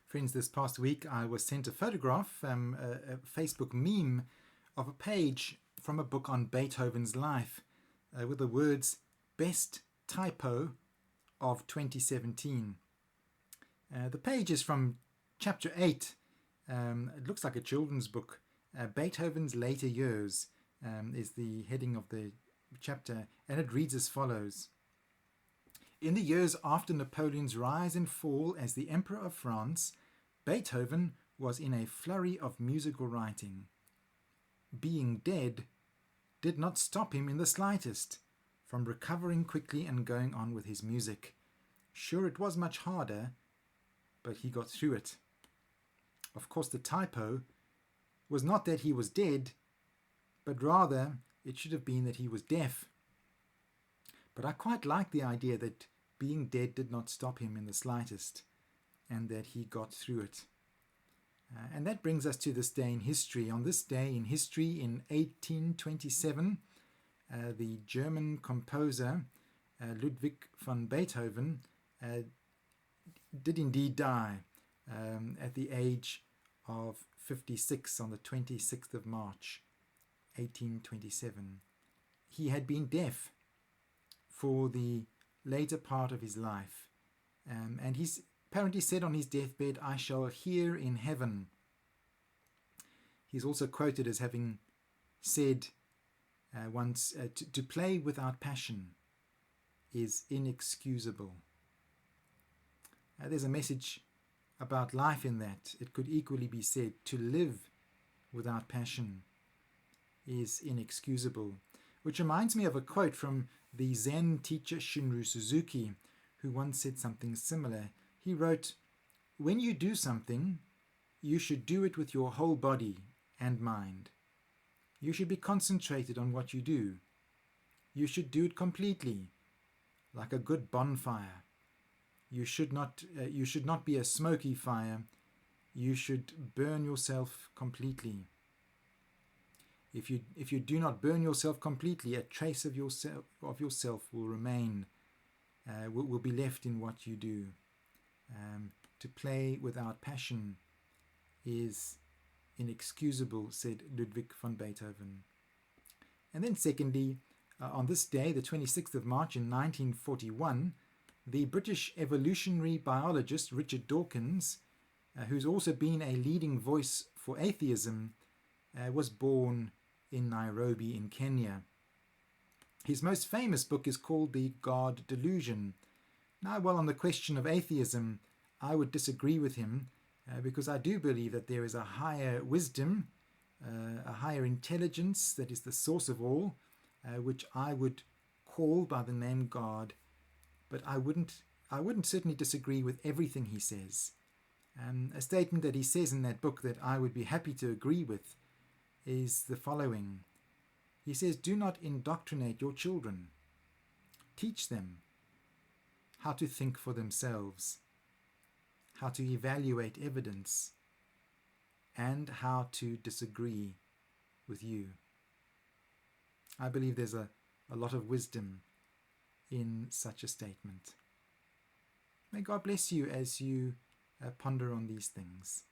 Friends, this past week I was sent a photograph, a Facebook meme of a page from a book on Beethoven's life with the words "Best Typo of 2017." The page is from chapter 8. It looks like a children's book. Beethoven's Later Years is the heading of the chapter, and it reads as follows. In the years after Napoleon's rise and fall as the Emperor of France, Beethoven was in a flurry of musical writing. Being dead did not stop him in the slightest from recovering quickly and going on with his music. Sure, it was much harder, but he got through it. Of course, the typo was not that he was dead, but rather it should have been that he was deaf. But I quite like the idea that being dead did not stop him in the slightest, and that he got through it. And that brings us to this day in history. On this day in history, in 1827, the German composer Ludwig van Beethoven did indeed die at the age of 56 on the 26th of March, 1827. He had been deaf for the later part of his life, and he's apparently said on his deathbed, "I shall hear in heaven." He's also quoted as having said once, to play without passion is inexcusable. There's a message about life in that. It could equally be said, to live without passion is inexcusable. Which reminds me of a quote from the Zen teacher Shunryu Suzuki, who once said something similar. He wrote, "When you do something, you should do it with your whole body and mind. You should be concentrated on what you do. You should do it completely, like a good bonfire. You should not be a smoky fire. You should burn yourself completely. If you do not burn yourself completely, a trace of yourself will remain, will be left in what you do. To play without passion is inexcusable," said Ludwig van Beethoven. And then secondly, on this day, the 26th of March in 1941, the British evolutionary biologist Richard Dawkins, who's also been a leading voice for atheism, was born in Nairobi in Kenya. His most famous book is called The God Delusion. Now, while on the question of atheism, I would disagree with him because I do believe that there is a higher wisdom, a higher intelligence that is the source of all, which I would call by the name God. But I wouldn't certainly disagree with everything he says. A statement that he says in that book that I would be happy to agree with is the following. He says, "Do not indoctrinate your children. Teach them how to think for themselves, how to evaluate evidence, and how to disagree with you." I believe there's a lot of wisdom in such a statement. May God bless you as you ponder on these things.